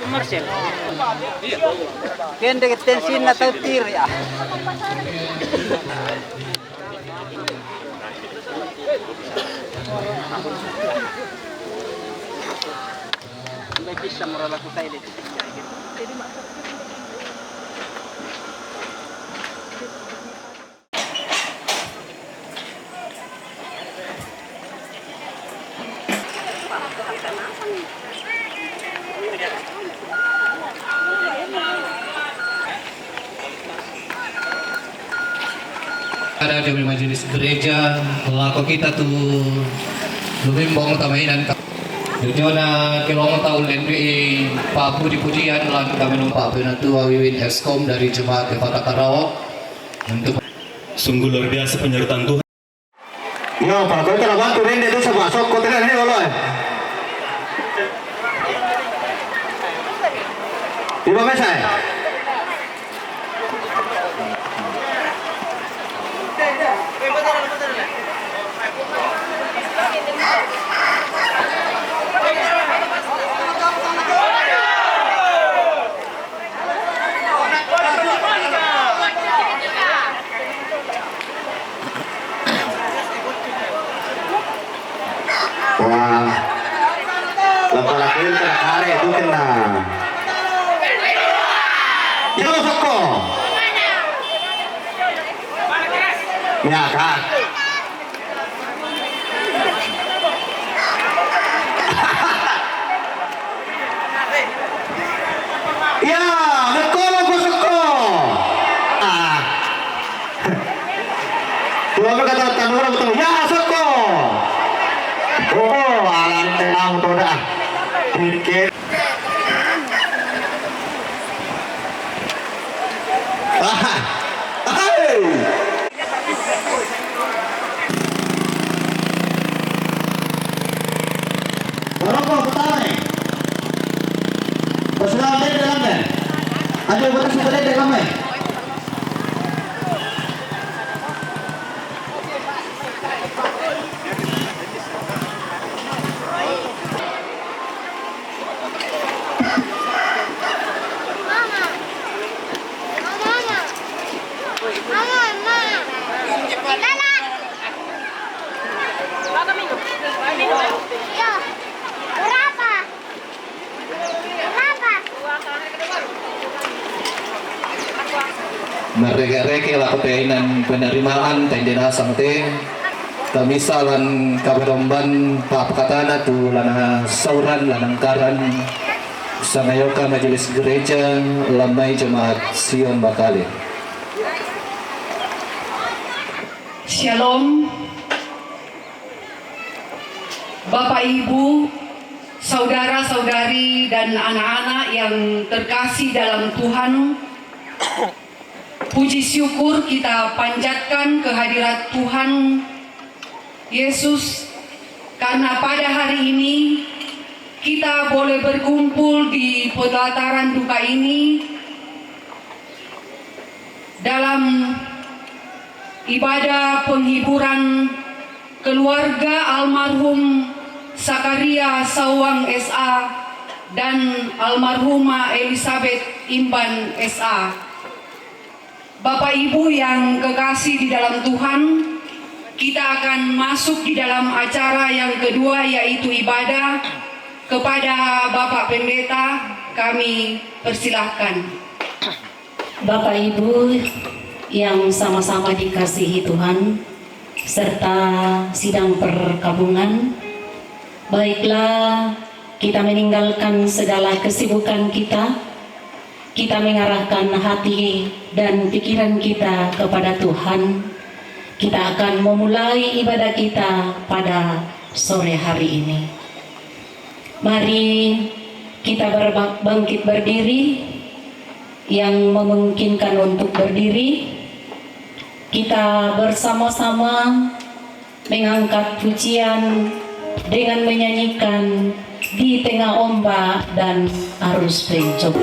Marcel. Kende tensin na tautir ya. May pisa moral ako tayo dito. Ada di majelis gereja, pelaku kita tuh lumimbong tamainan. Tujuan kilong tahun NPI Pak Budi Pujian lan kami numpak Penatua Wiwin Eskom dari Jemaat Kota Karawang untuk sungguh luar biasa penyertaan Tuhan. Yo, Pak, kau telah bantu rende itu sama sok kau telah ini oleh. Di bawah saya. Wah, laki-laki terkare itu kena. Ya soko. Ya kan. Ya, soko soko. Dua berkata tangan betul. Ya soko. Oh, alam tenang tuh dah. Dikit. Hai. Berapa petani? Berserah di dalamnya. Ada berapa sudah di dalamnya? Mereka lah kepainan penerimaan tendena sampai kamisalan kabaromban papakatana tu lana sauran lanangkaran sangayoka majelis gereja lamai jemaat Sion Bakale. Shalom Bapak Ibu, saudara-saudari dan anak-anak yang terkasih dalam Tuhan. Puji syukur kita panjatkan kehadirat Tuhan Yesus karena pada hari ini kita boleh berkumpul di pelataran duka ini dalam ibadah penghiburan keluarga almarhum Sakaria Sawang SA dan almarhumah Elizabeth Imban SA. Bapak Ibu yang kekasih di dalam Tuhan, kita akan masuk di dalam acara yang kedua yaitu ibadah. Kepada Bapak Pendeta kami persilahkan. Bapak Ibu yang sama-sama dikasihi Tuhan serta sidang perkabungan, baiklah kita meninggalkan segala kesibukan kita mengarahkan hati dan pikiran kita kepada Tuhan. Kita akan memulai ibadah kita pada sore hari ini. Mari kita bangkit berdiri. Yang memungkinkan untuk berdiri, kita bersama-sama mengangkat pujian dengan menyanyikan Di Tengah Ombak dan Arus Bencong.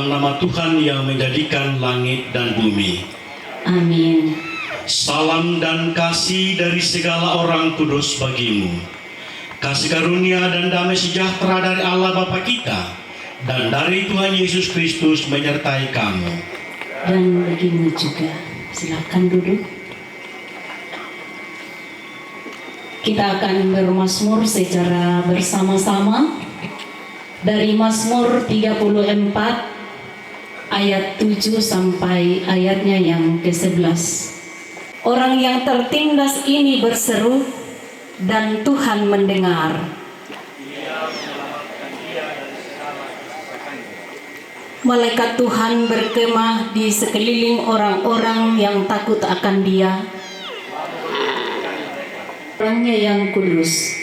dalam nama Tuhan yang menjadikan langit dan bumi. Amin. Salam dan kasih dari segala orang kudus bagimu. Kasih karunia dan damai sejahtera dari Allah Bapa kita dan dari Tuhan Yesus Kristus menyertai kamu. Dan bagimu juga. Silakan duduk. Kita akan bermazmur secara bersama-sama dari Mazmur 34 ayat 7 sampai ayatnya yang ke-11. Orang yang tertindas ini berseru dan Tuhan mendengar. Malaikat Tuhan berkemah di sekeliling orang-orang yang takut akan Dia. Orangnya yang kudus.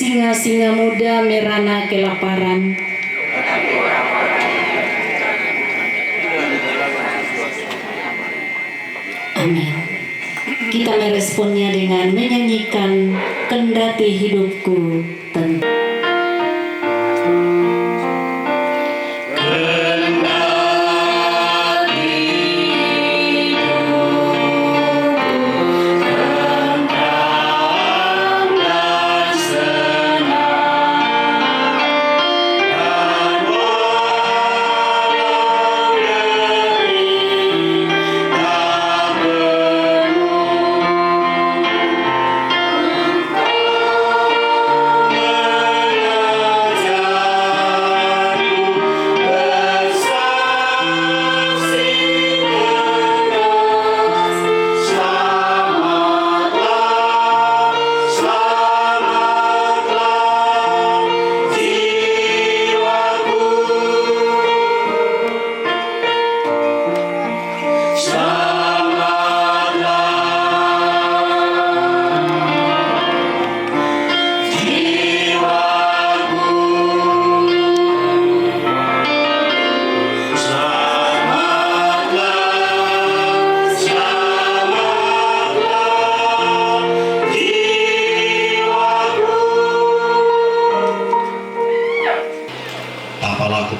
Singa-singa muda merana kelaparan. Amin. Kita meresponnya dengan menyanyikan kendati hidupku tentu.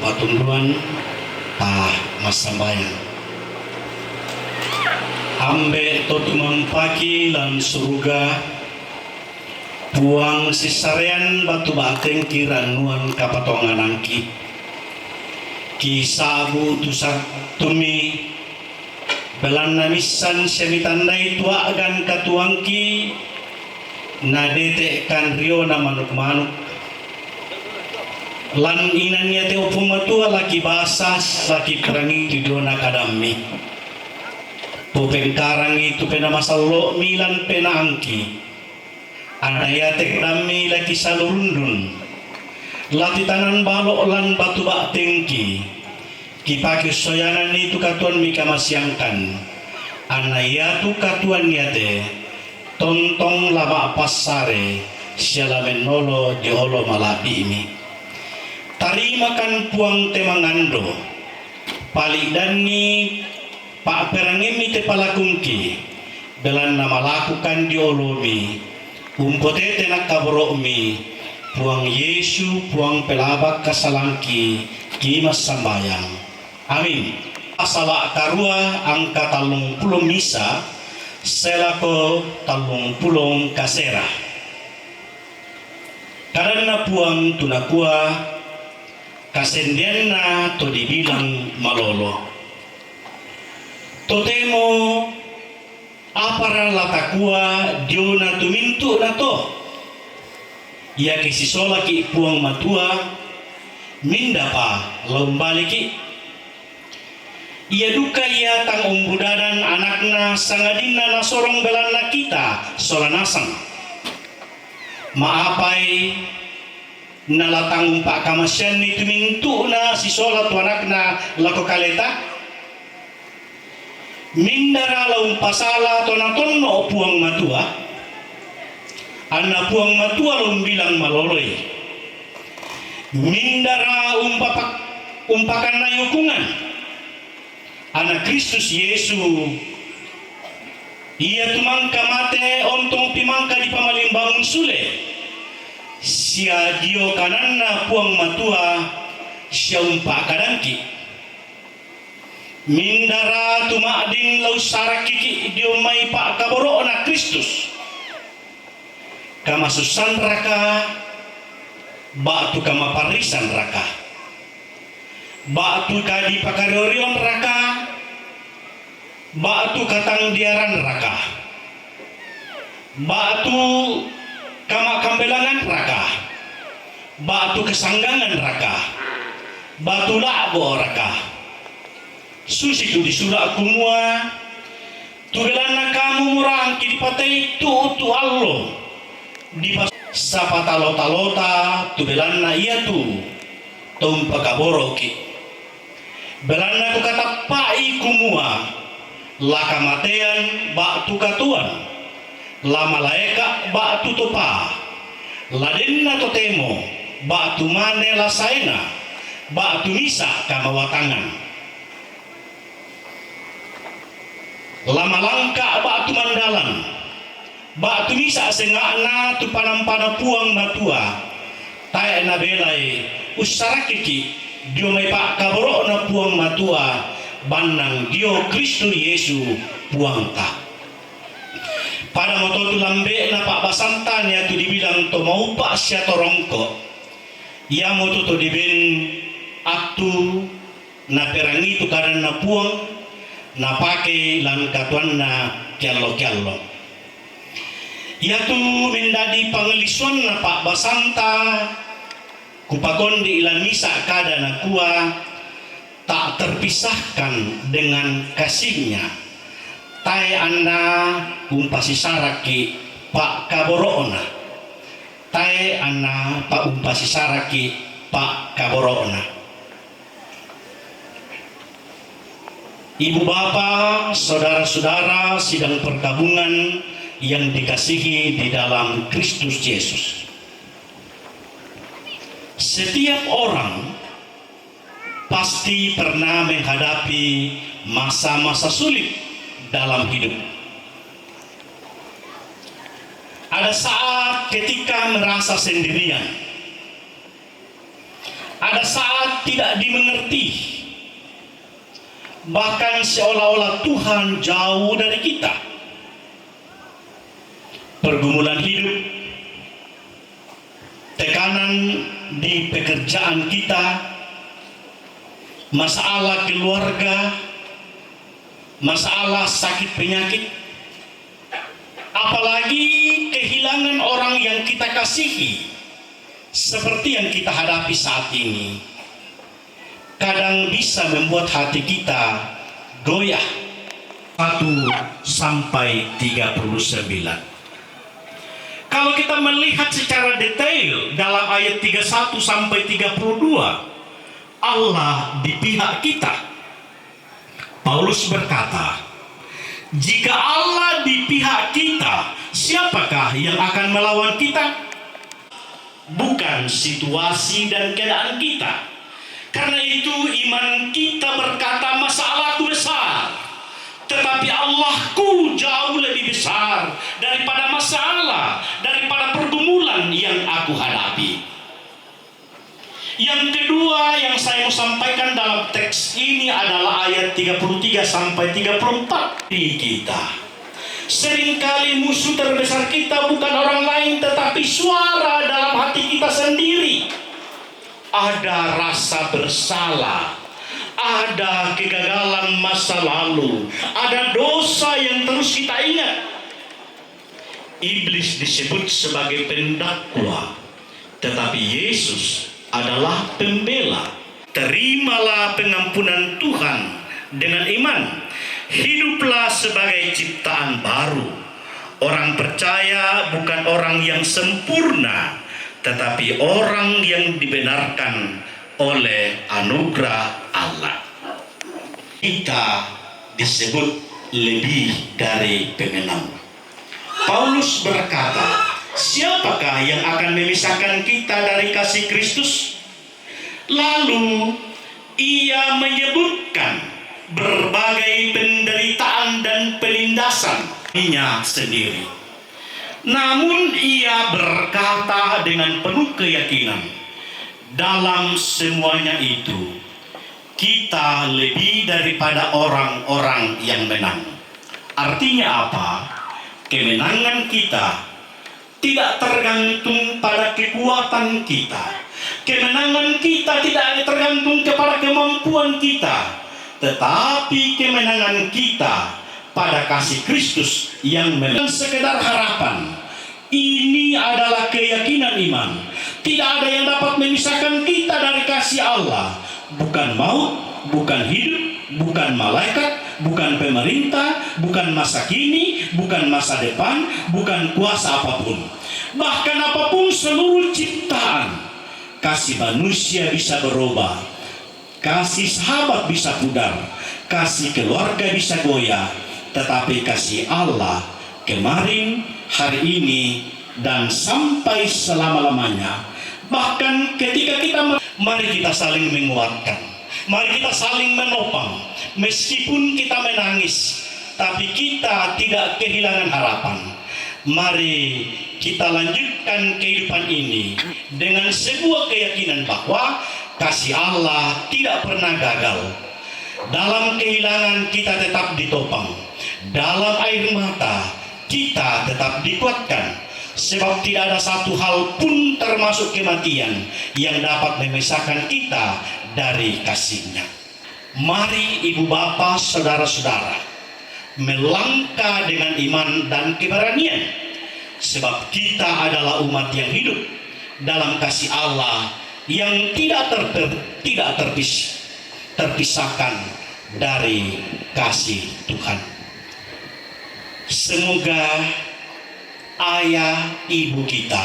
Patunduan masambayan ambe totumang pagi lan suruga puang sisarean batu bateng kiranuan kapatongan angki kisabu tusak tumi belan namisan semitandai tua agan katuangki nadete kan rio na manuk-manuk lan inannya teo pumatua laki basas laki perangi tidona kadami popengkarang itu pena masalo milan pena angki anayatek dami laki salurundun lati tanan balok lan batu bak tengki kipaki soyanan itu katuan mika masyangkan anayatu katuan yate tontong lama pasare siala menolo diolo malapi ini tarimakan puang temangando palidani pak perangimi te palakungki belan nama lakukan diolomi umpotete nak kabromi puang Yesu puang pelabak kasalangki kimas sambayang amin asala karua angka talung pulung misa selako talung pulung kasera karena puang tunakua kasendiana to dibilang malolo totemo apara latakua diona tumintu na to ia kisisola ki puang matua minda pa lombaliki ia duka ia tang umbudadan anakna sangadina na sorong belanna kita solanasang maapai nalatang umpak kamasyan ni tumintu na si sola tu anakna lako kaleta mindara laung pasala to natonno puang matua anna puang matua laung bilang maloloy mindara umpakan na yukungan anak Kristus Yesu ia tumangka mate ontong pimangka di pamalimbangun sule sia dio kananna puang matua sia umpa kadanki mindara tumading lau sarakiki dio mai pak kaboro na Kristus kama susan raka batu kama parisan raka batu kadi pakariorion raka batu katang diaran raka batu kama kambelangan raka batu kesanggangan raka batu labo raka susi tu disura kumua tugelana kamu murang kidi patai tu allo di sapa talota tugelana iya tu tompa kaboroki belana ku kata pai kumua laka matean batu katuan la malaika batu topa ladenna totemo batu mane la saena batu misa kama watangan lama langka batu mandalan batu misa sengakna tu panam-pana puang matua tae na belai usarakiki dio mai pak kaboro na puang matua banang dio Kristus Yesu puang ta pada moto tu lambe na pak basantan ya tu dibilang to mau pak sia torongko ya moto to diben atu na perangi tu karena na puang na pake lan katuan na kialo ya tu mendadi pangelisuan na pak basanta kupakon di ilan misa kada na kuah tak terpisahkan dengan kasihnya tai anda umpasi saraki pak kaboroona tai anda pak umpasi saraki pak kaboroona. Ibu bapak, saudara-saudara sidang perkabungan yang dikasihi di dalam Kristus Yesus. Setiap orang pasti pernah menghadapi masa-masa sulit dalam hidup. Ada saat ketika merasa sendirian. Ada saat tidak dimengerti. Bahkan seolah-olah Tuhan jauh dari kita. Pergumulan hidup, tekanan di pekerjaan kita, masalah keluarga, masalah sakit penyakit, apalagi kehilangan orang yang kita kasihi seperti yang kita hadapi saat ini, kadang bisa membuat hati kita goyah. 1 sampai 39. Kalau kita melihat secara detail dalam ayat 31 sampai 32, Allah di pihak kita. Paulus berkata, jika Allah di pihak kita, siapakah yang akan melawan kita? Bukan situasi dan keadaan kita. Karena itu iman kita berkata masalahku besar, tetapi Allahku jauh lebih besar daripada masalah, daripada pergumulan yang aku hadapi. Yang kedua yang saya mau sampaikan dalam teks ini adalah ayat 33 sampai 34 di kita. Seringkali musuh terbesar kita bukan orang lain tetapi suara dalam hati kita sendiri. Ada rasa bersalah, ada kegagalan masa lalu, ada dosa yang terus kita ingat. Iblis disebut sebagai pendakwa, tetapi Yesus adalah pembela. Terimalah pengampunan Tuhan dengan iman. Hiduplah sebagai ciptaan baru. Orang percaya bukan orang yang sempurna, tetapi orang yang dibenarkan oleh anugerah Allah. Kita disebut lebih dari pemenang. Paulus berkata, siapakah yang akan memisahkan kita dari kasih Kristus? Lalu ia menyebutkan berbagai penderitaan dan penindasan dirinya sendiri. Namun ia berkata dengan penuh keyakinan, dalam semuanya itu kita lebih daripada orang-orang yang menang. Artinya apa? Kemenangan kita tidak tergantung pada kekuatan kita. Kemenangan kita tidak tergantung kepada kemampuan kita, tetapi kemenangan kita pada kasih Kristus yang memang sekedar harapan. Ini adalah keyakinan iman. Tidak ada yang dapat memisahkan kita dari kasih Allah. Bukan maut, bukan hidup, bukan malaikat, bukan pemerintah, bukan masa kini, bukan masa depan, bukan kuasa apapun. Bahkan apapun seluruh ciptaan, kasih manusia bisa berubah, kasih sahabat bisa pudar, kasih keluarga bisa goyah, tetapi kasih Allah kemarin, hari ini, dan sampai selama-lamanya. Bahkan ketika kita mari kita saling menguatkan, mari kita saling menopang. Meskipun kita menangis, tapi kita tidak kehilangan harapan. Mari kita lanjutkan kehidupan ini dengan sebuah keyakinan bahwa kasih Allah tidak pernah gagal. Dalam kehilangan kita tetap ditopang, dalam air mata kita tetap dikuatkan. Sebab tidak ada satu hal pun termasuk kematian yang dapat memisahkan kita dari kasih-Nya. Mari ibu bapa, saudara-saudara, melangkah dengan iman dan keberanian. Sebab kita adalah umat yang hidup dalam kasih Allah yang tidak terpisahkan dari kasih Tuhan. Semoga ayah ibu kita,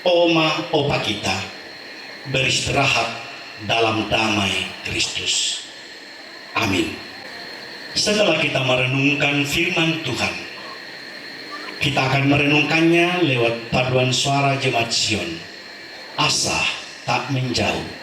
oma opa kita beristirahat dalam damai Kristus. Amin. Setelah kita merenungkan firman Tuhan, kita akan merenungkannya lewat paduan suara Jemaat Sion. Asa tak menjauh.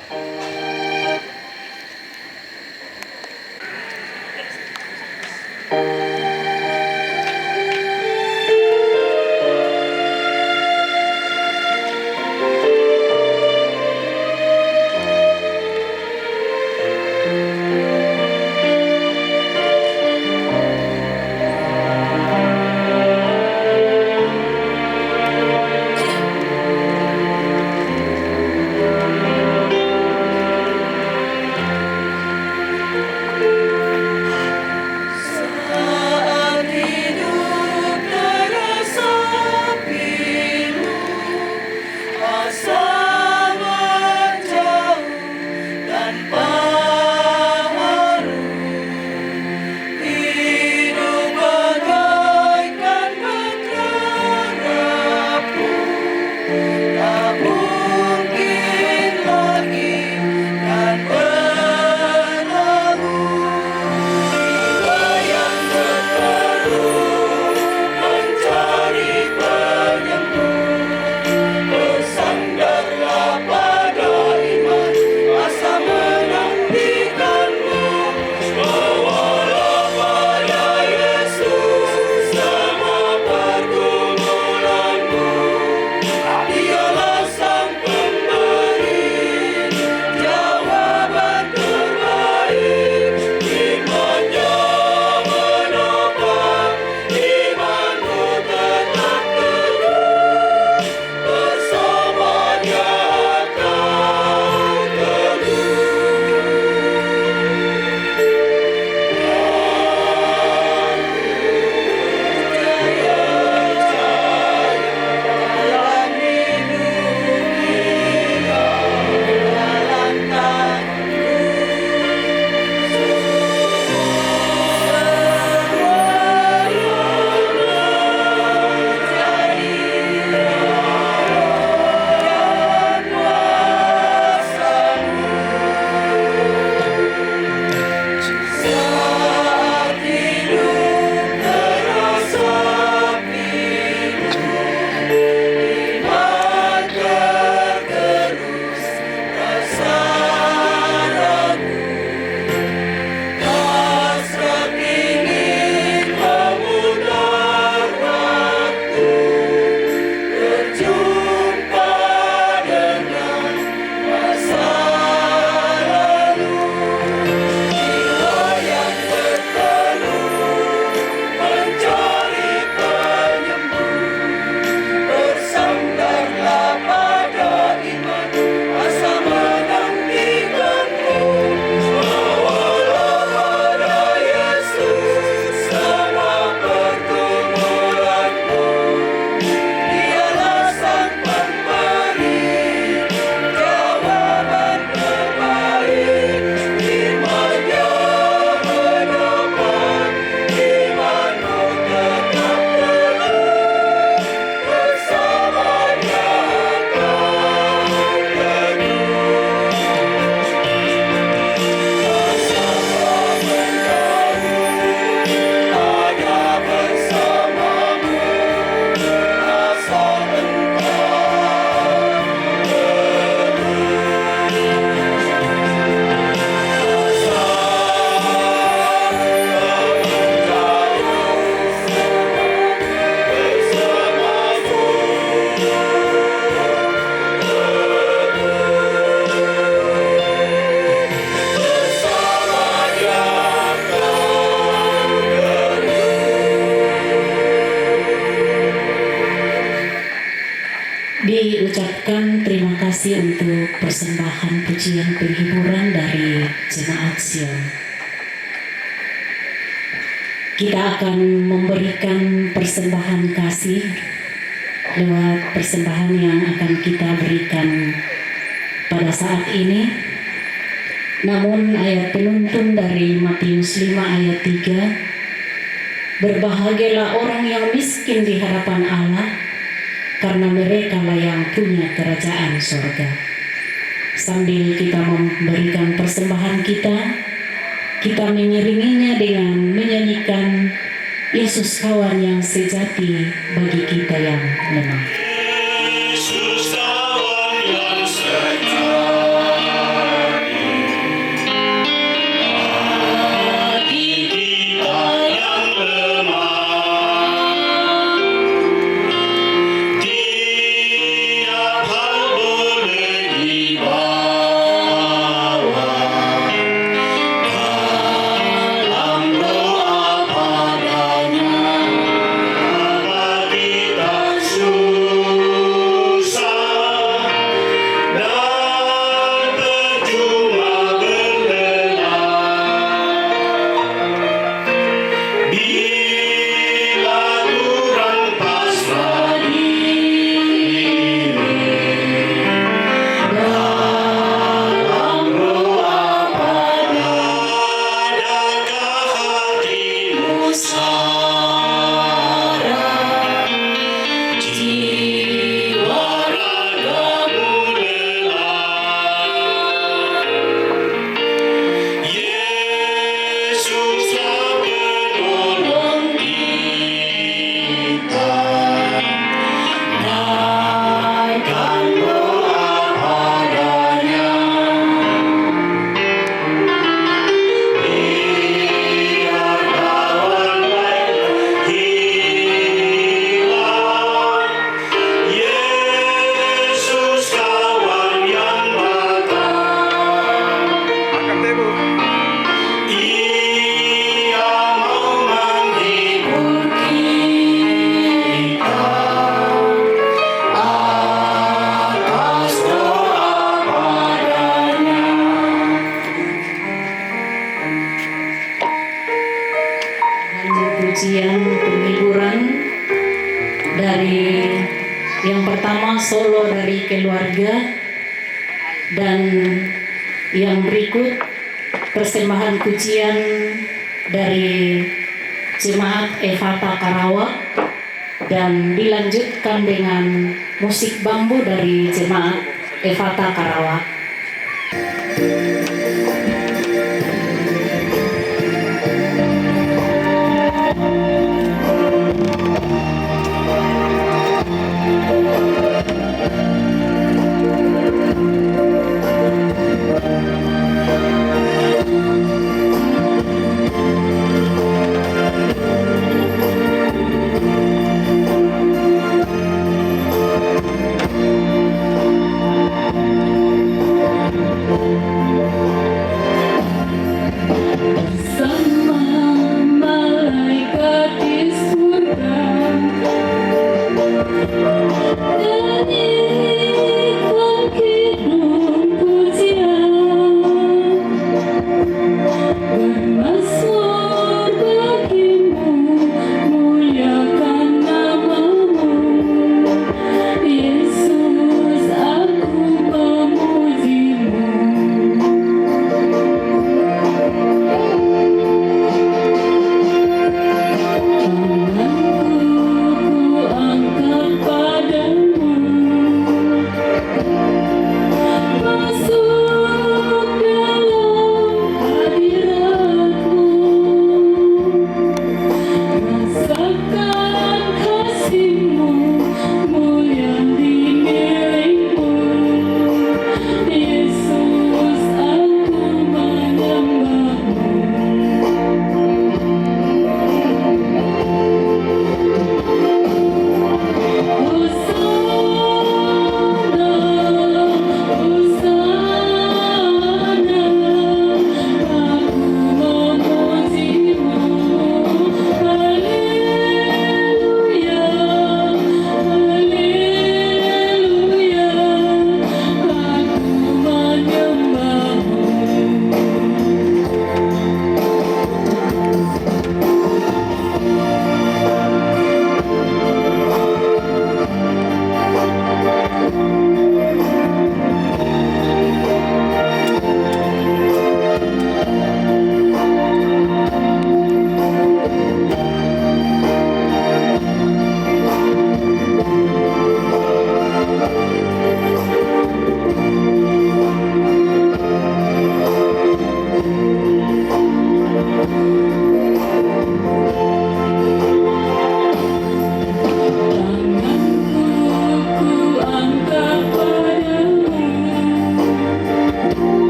diucapkan terima kasih untuk persembahan pujian penghiburan dari Jemaat Sion. Kita akan memberikan persembahan kasih lewat persembahan yang akan kita berikan pada saat ini. Namun ayat penuntun dari Matius 5 ayat 3, berbahagialah orang yang miskin di hadapan Allah, karena mereka lah yang punya kerajaan surga. Sambil kita memberikan persembahan kita mengiringinya dengan menyanyikan Yesus kawan yang sejati bagi kita yang lemah. Yesus kawan yang sejati bagi kita yang lemah. Tiap hal boleh dibawa dalam doa padanya. Apa kita susah dan percuma berlelah, bila kurang pasrah diri dalam doa padanya. Adakah hatimu sara, jiwa ragamu lelah? Yesuslah penolong kita, naikkan doa padanya. Biar kawan lain hilang, Yesus kawan yang datang. Ia mau menghibur kita atas doa padanya. Pujian penghiburan dari yang pertama solo dari keluarga, dan yang berikut persembahan pujian dari Jemaat Efata Karawak, dan dilanjutkan dengan musik bambu dari Jemaat Efata Karawak.